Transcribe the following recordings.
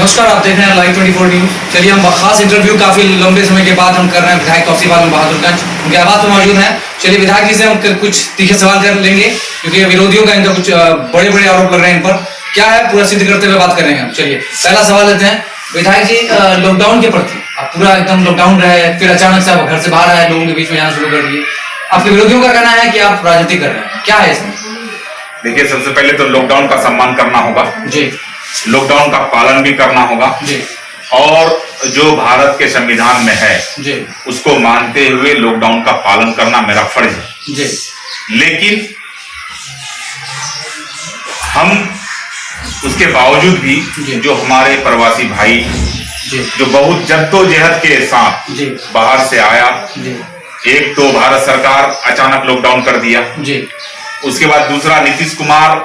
नमस्कार, आप देख रहे हैं लाइव 24 न्यूज। चलिए हम खास इंटरव्यू काफी लंबे समय के बाद हम कर रहे हैं विधायक कौशिक आलम बहादुरगंज, उनके आवास पर मौजूद हैं। चलिए विधायक जी से हम कुछ तीखे सवाल कर लेंगे क्योंकि विरोधियों का इनका कुछ बड़े बड़े आरोप लग रहे हैं इन पर। क्या है पूरा सिद्ध करते हुए बात कर रहे हैं हम। चलिए पहला सवाल लेते हैं विधायक जी, लॉकडाउन के प्रति अब पूरा एकदम लॉकडाउन रहे, फिर अचानक से आप घर से बाहर आए, लोगों के बीच में जाना शुरू कर दिए। आपके विरोधियों का कहना है कि आप राजनीति कर रहे हैं, क्या है इसमें? देखिए, सबसे पहले तो लॉकडाउन का सम्मान करना होगा जी, लॉकडाउन का पालन भी करना होगा जी, और जो भारत के संविधान में है जी, उसको मानते हुए लॉकडाउन का पालन करना मेरा फर्ज है। जी, लेकिन हम उसके बावजूद भी जो हमारे प्रवासी भाई जी, जो बहुत जद्दोजहद के साथ जी, बाहर से आया, जी, एक तो भारत सरकार अचानक लॉकडाउन कर दिया, जी, उसके बाद दूसरा नीतीश कुमार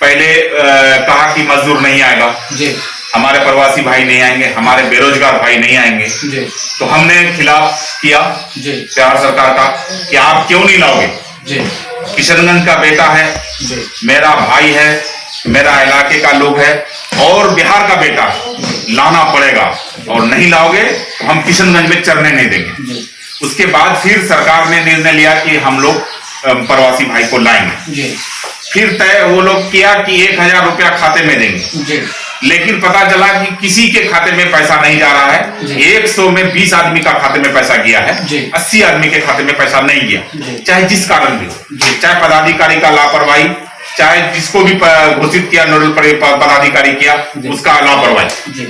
पहले कहा कि मजदूर नहीं आएगा, जी, हमारे प्रवासी भाई नहीं आएंगे, हमारे बेरोजगार भाई नहीं आएंगे। जी, तो हमने खिलाफ किया जी, बिहार सरकार का कि आप क्यों नहीं लाओगे। जी, किशनगंज का बेटा है, जी, मेरा भाई है, मेरा इलाके का लोग है और बिहार का बेटा लाना पड़ेगा, और नहीं लाओगे तो हम किशनगंज में चरने नहीं देंगे। जी, उसके बाद फिर सरकार ने निर्णय लिया कि हम लोग प्रवासी भाई को लाएंगे। जी, फिर तय वो लोग किया कि 1000 रुपया खाते में देंगे, जी, लेकिन पता चला कि किसी के खाते में पैसा नहीं जा रहा है। 100 में 20 आदमी का खाते में पैसा गया है, 80 आदमी के खाते में पैसा नहीं गया। चाहे जिस कारण भी हो, चाहे पदाधिकारी का लापरवाही, चाहे जिसको भी घोषित किया नोडल पदाधिकारी किया उसका लापरवाही,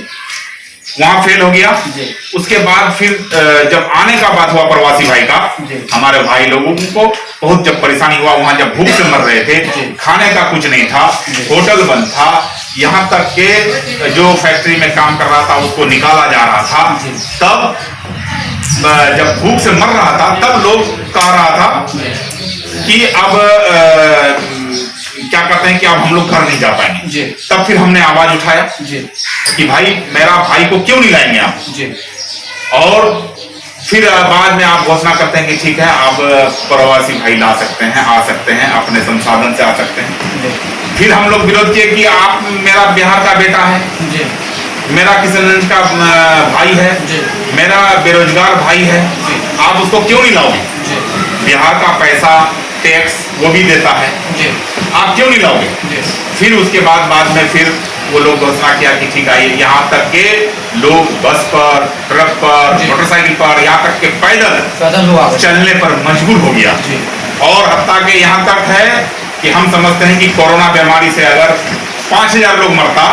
वहां फेल हो गया। उसके बाद फिर जब आने का बात हुआ प्रवासी भाई का, हमारे भाई लोगों को बहुत जब परेशानी हुआ, वहां जब भूख से मर रहे थे, खाने का कुछ नहीं था, होटल बंद था, यहाँ तक के जो फैक्ट्री में काम कर रहा था उसको निकाला जा रहा था। तब जब भूख से मर रहा था तब लोग कह रहा था कि अब क्या करते हैं कि अब हम लोग घर नहीं जा पाएंगे। तब फिर हमने आवाज उठाया कि भाई मेरा भाई को क्यों नहीं लाएंगे आप। और फिर बाद में आप घोषणा करते हैं कि ठीक है आप प्रवासी भाई ला सकते हैं, आ सकते हैं, अपने संसाधन से आ सकते हैं। फिर हम लोग विरोध किए कि आप मेरा बिहार का बेटा है, मेरा किशनगंज का भाई है, मेरा बेरोजगार भाई है, आप उसको क्यों नहीं लाओगे। बिहार का पैसा टैक्स वो भी देता है, आप क्यों नहीं लाओगे। फिर उसके बाद में फिर वो लोग घोषणा किया कि ठीक है, यहाँ तक के लोग बस पर, ट्रक पर, मोटरसाइकिल पर, यहाँ तक के पैदल चलने पर मजबूर हो गया। और हत्ता के यहाँ तक है कि हम समझते हैं कि कोरोना बीमारी से अगर 5000 लोग मरता,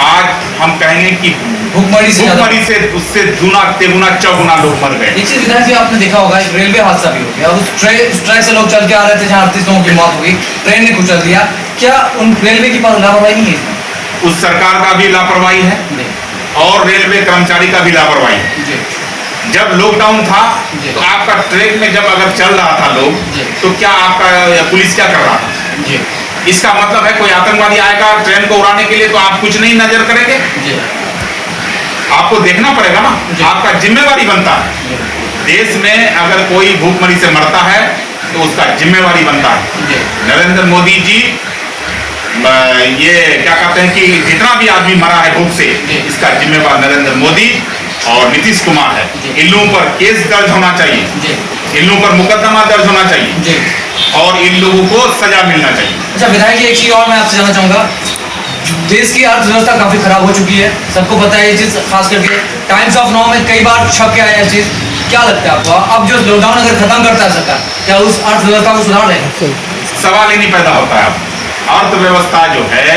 आज हम कहेंगे कि भूखमरी से उससे दूना तेगुना चौगुना लोग मर गए। एक चीज विधायक जी आपने देखा होगा, एक रेलवे हादसा भी हो गया, उस ट्रैक से लोग चल के आ रहे थे जहाँ 38 लोगों की मौत हो गई, ट्रेन ने कुचल दिया। क्या उन रेलवे की लापरवाही नहीं है? उस सरकार का भी लापरवाही है और रेलवे कर्मचारी का भी लापरवाही है। जब लॉकडाउन था तो आपका ट्रेन में जब अगर चल रहा था लोग, तो क्या आपका पुलिस क्या कर रहा था? इसका मतलब है कोई आतंकवादी आएगा ट्रेन को उड़ाने के लिए तो आप कुछ नहीं नजर करेंगे, आपको देखना पड़ेगा ना, आपका जिम्मेवारी बनता है। देश में अगर कोई भूखमरी से मरता है तो उसका जिम्मेवारी बनता है। नरेंद्र मोदी जी ये क्या कहते हैं कि जितना भी आदमी मरा है भूख से, इसका जिम्मेवार नरेंद्र मोदी और नीतीश कुमार है। इन लोगों पर केस दर्ज होना चाहिए, इन लोगों पर मुकदमा दर्ज होना चाहिए और इन लोगों को सजा मिलना चाहिए। अच्छा विधायक जी, एक चीज और मैं आपसे जानना चाहूंगा, देश की अर्थव्यवस्था काफी खराब हो चुकी है, सबको पता है ये चीज, खास करके टाइम्स ऑफ नाउ में कई बार छप के आया चीज। क्या लगता है आपको, अब जो लॉकडाउन अगर खत्म करता है सरकार, क्या उस अर्थव्यवस्था को सुधार देगा? सवाल ही नहीं पैदा होता है। अर्थव्यवस्था जो है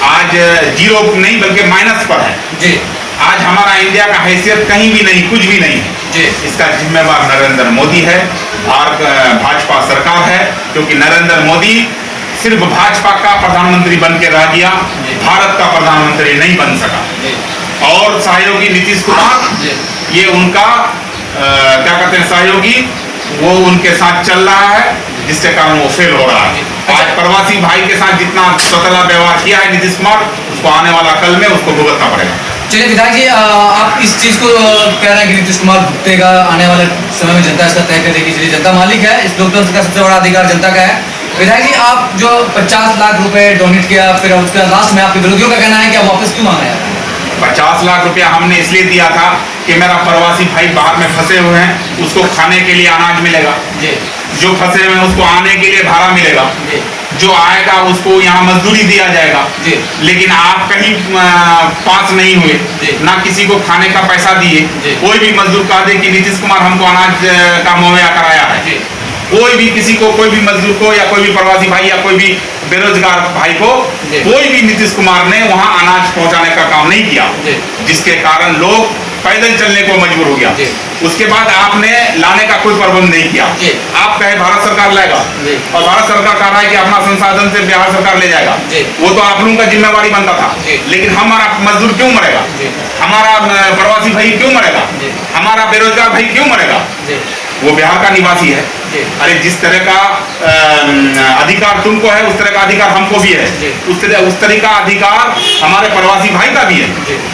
आज जीरो नहीं बल्कि माइनस पर है जी। आज हमारा इंडिया का हैसियत कहीं भी नहीं, कुछ भी नहीं जी। इसका जिम्मेवार नरेंद्र मोदी है, भाजपा सरकार है, क्योंकि नरेंद्र मोदी सिर्फ भाजपा का प्रधानमंत्री बन के रह गया, भारत का प्रधानमंत्री नहीं बन सका। और सहयोगी नीतीश कुमार, ये उनका क्या कहते हैं सहयोगी, वो उनके साथ चल रहा है, जिसके कारण वो फेल हो रहा है। आज प्रवासी भाई के साथ जितना सतला व्यवहार किया है नीतीश कुमार, उसको आने वाला कल में उसको भुगतना पड़ेगा। चलिए विधायक जी, आप इस चीज को कह रहे हैं कि नीतीश कुमार भुगतेगा, आने वाले समय में जनता इसका तय करेगी। चलिए, जनता मालिक है, इस लोकतंत्र का सबसे बड़ा अधिकार जनता का है। विधायक जी, आप जो 50 लाख रुपए डोनेट किया, फिर उसका लास्ट में आपके विरोधियों का कहना है कि आप वापस क्यों मांग रहे हैं? 50 लाख रुपया हमने इसलिए दिया था कि मेरा प्रवासी भाई बाहर में फंसे हुए हैं, उसको खाने के लिए अनाज मिलेगा, जो फंसे हुए हैं उसको आने के लिए भाड़ा मिलेगा, जो आएगा उसको यहाँ मजदूरी दिया जाएगा। लेकिन आप कहीं पास नहीं हुए, ना किसी को खाने का पैसा दिए। कोई भी मजदूर कह दे कि नीतीश कुमार हमको अनाज का मुहैया कराया है, कोई भी किसी को, कोई भी मजदूर को या कोई भी प्रवासी भाई या कोई भी बेरोजगार भाई को कोई भी नीतीश कुमार ने वहां अनाज पहुंचाने का काम नहीं किया, जिसके कारण लोग पैदल चलने को मजबूर हो गया। उसके बाद आपने लाने का कोई प्रबंध नहीं किया। आप कहे भारत सरकार लाएगा और भारत सरकार कह रहा है कि अपना संसाधन से बिहार सरकार ले जाएगा, वो तो आप लोगों का जिम्मेवारी बनता था। लेकिन हमारा मजदूर क्यों मरेगा, हमारा प्रवासी भाई क्यों मरेगा, हमारा बेरोजगार भाई क्यों मरेगा? वो बिहार का निवासी है। अरे जिस तरह का अधिकार तुमको है उस तरह का अधिकार हमको भी है, उस तरह का अधिकार हमारे प्रवासी भाई का भी है।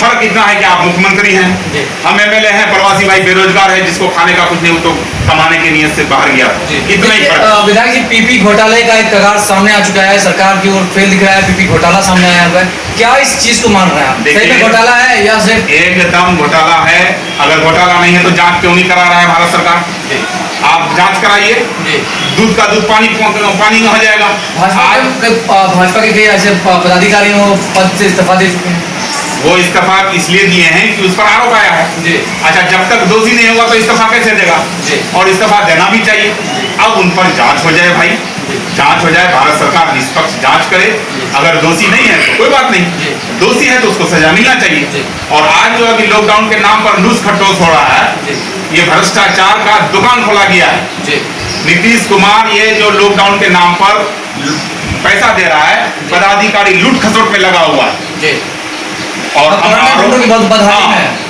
फर्क इतना है कि आप मुख्यमंत्री हैं, हम एमएलए हैं, प्रवासी भाई बेरोजगार है, जिसको खाने का कुछ नहीं, वो तो कमाने की नीयत से बाहर गया। इतना ही फर्क। विधायक जी, पीपी घोटाले का एक कगार सामने आ चुका है, सरकार की ओर फेल दिख रहा है, पीपी घोटाला सामने आया हुआ है, क्या इस चीज को मान रहे हैं? सही में घोटाला है या सिर्फ? एकदम घोटाला है। अगर घोटाला नहीं है तो जांच क्यों नहीं करा रहा है भारत सरकार? आप जांच कराइए, दूध का दूध पानी में हो जाएगा। भाजपा के कई ऐसे पदाधिकारी पद से इस्तीफा दे चुके हैं। वो इस्तीफा इसलिए दिए हैं कि उस पर आरोप आया है। अच्छा, जब तक दोषी नहीं होगा तो इस्तीफा कैसे देगा? और इस्तीफा देना भी चाहिए। अब उन पर जांच हो जाए भाई, जांच हो जाए, भारत सरकार निष्पक्ष जांच करे। अगर दोषी नहीं है तो कोई बात नहीं, दोषी है तो उसको सजा मिलना चाहिए। और आज जो अभी लॉकडाउन के नाम पर लूस खटोस हो रहा है, ये भ्रष्टाचार का दुकान खोला गया है। नीतीश कुमार ये जो लॉकडाउन के नाम पर पैसा दे रहा है, पदाधिकारी लूट खसोट में लगा हुआ है। और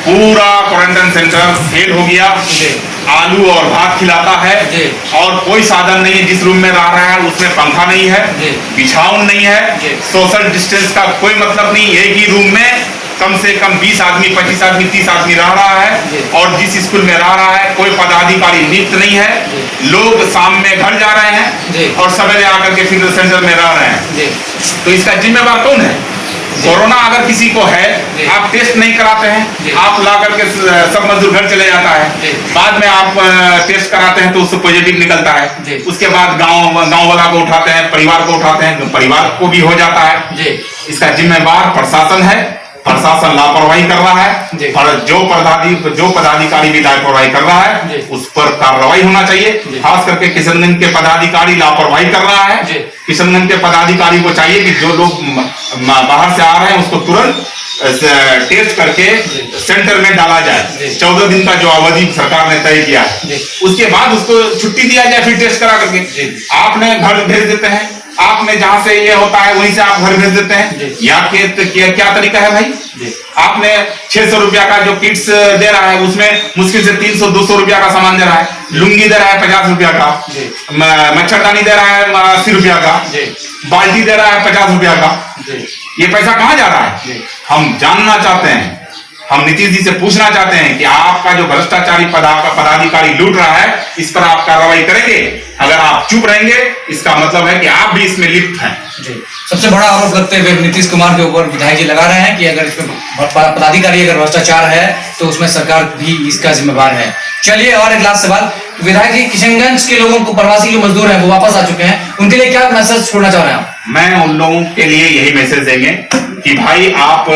पूरा क्वारंटाइन सेंटर फेल हो गया, आलू और भात खिलाता है और कोई साधन नहीं है। जिस रूम में रह रहा है उसमें पंखा नहीं है, बिछावन नहीं है, सोशल डिस्टेंस का कोई मतलब नहीं। एक ही रूम में कम से कम 20 आदमी, 25 आदमी, 30 आदमी रह रहा है। और जिस स्कूल में रह रहा है कोई पदाधिकारी नियुक्त नहीं है। लोग शाम में घर जा रहे हैं और सवेरे आकर के फिर सेंटर में रह रहे हैं। तो इसका जिम्मेवार कौन है? कोरोना अगर किसी को है, आप टेस्ट नहीं कराते हैं, आप ला करके सब मजदूर घर चले जाता है, बाद में आप टेस्ट कराते हैं तो उससे पॉजिटिव निकलता है। उसके बाद गांव वाला को उठाते हैं, परिवार को उठाते हैं, परिवार को भी हो जाता है। इसका जिम्मेवार प्रशासन है, प्रशासन लापरवाही कर रहा है और जो पदाधिकारी भी लापरवाही कर रहा है उस पर कार्रवाई होना चाहिए। खास करके किशनगंज के पदाधिकारी लापरवाही कर रहा है। किशनगंज के पदाधिकारी को चाहिए कि जो लोग बाहर से आ रहे हैं उसको तुरंत टेस्ट करके सेंटर में डाला जाए। 14 दिन का जो अवधि सरकार ने तय किया है, उसके बाद उसको छुट्टी दिया जाए फिर टेस्ट करा करके। आपने घर भेज देते हैं, आपने जहां से ये होता है वहीं से आप घर भेज देते हैं। क्या तरीका है भाई? आपने 600 रुपया का जो किट्स दे रहा है उसमें मुश्किल से 300-200 रुपया का सामान दे रहा है। लुंगी दे रहा है 50 रुपया का, मच्छरदानी दे रहा है 80 रुपया का, बाल्टी दे रहा है 50 रुपया का। ये पैसा कहाँ जा रहा है? हम जानना चाहते हैं, हम नीतीश जी से पूछना चाहते हैं कि आपका जो भ्रष्टाचारी पदाधिकारी लूट रहा है, इस पर आप कार्रवाई करेंगे? अगर आप चुप रहेंगे इसका मतलब है कि आप भी इसमें लिप्त हैं। सबसे बड़ा आरोप लगते हुए नीतीश कुमार के ऊपर विधायक जी लगा रहे हैं कि अगर इसमें पदाधिकारी अगर भ्रष्टाचार है तो उसमें सरकार भी इसका जिम्मेवार है। चलिए, और एक लास्ट सवाल, विधायक जी, किशनगंज के लोगों को, प्रवासी जो मजदूर हैं वो वापस आ चुके हैं, उनके लिए क्या मैसेज छोड़ना चाह रहे हैं आप? मैं उन लोगों के लिए यही मैसेज देंगे कि भाई आप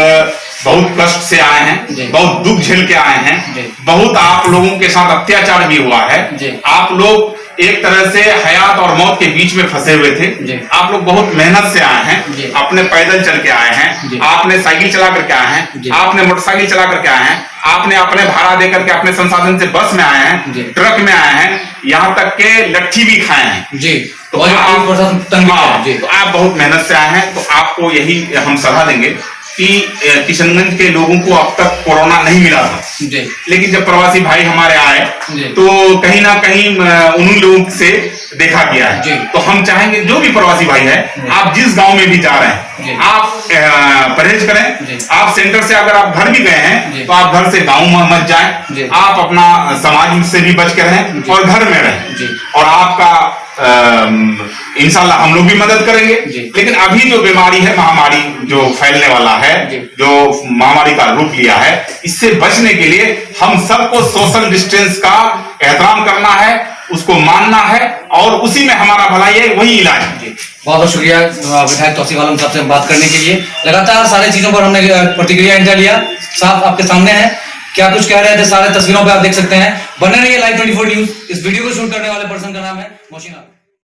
बहुत कष्ट से आए हैं, बहुत दुख झेल के आए हैं, बहुत आप लोगों के साथ अत्याचार भी हुआ है। आप लोग एक तरह से हयात और मौत के बीच में फंसे हुए थे। आप लोग बहुत मेहनत से आए हैं, अपने पैदल चल के आए हैं, आपने साइकिल चला करके आए हैं, आपने मोटरसाइकिल चला करके आए हैं, आपने अपने भाड़ा देकर के अपने संसाधन से बस में आए हैं, ट्रक में आए हैं, यहाँ तक के लट्ठी भी खाए हैं। तो आप बहुत मेहनत से आए हैं। तो आपको यही हम सलाह देंगे कि किशनगंज के लोगों को अब तक कोरोना नहीं मिला था, लेकिन जब प्रवासी भाई हमारे आए तो कहीं ना कहीं उन लोगों से देखा गया है। तो हम चाहेंगे जो भी प्रवासी भाई है, आप जिस गांव में भी जा रहे हैं आप परहेज करें। आप सेंटर से अगर आप घर भी गए हैं तो आप घर से गांव में मत जाएं, आप अपना समाज से भी बच के रहें और घर में रहें। और आपका इंशाल्लाह हम लोग भी मदद करेंगे। लेकिन अभी जो बीमारी है, महामारी जो फैलने वाला है, जो महामारी का रूप लिया है, इससे बचने के लिए हम सबको सोशल डिस्टेंस का एहतराम करना है, उसको मानना है और उसी में हमारा भलाई है, वही इलाज है। बहुत बहुत शुक्रिया विधायक तौसीफ आलम साहब से बात करने के लिए। लगातार सारी चीजों पर हमने प्रतिक्रिया इनका लिया, साफ आपके सामने है क्या कुछ कह रहे थे, सारे तस्वीरों पे आप देख सकते हैं। बने रहिए लाइव 24 न्यूज। इस वीडियो को शूट करने वाले पर्सन का नाम है मोशिना।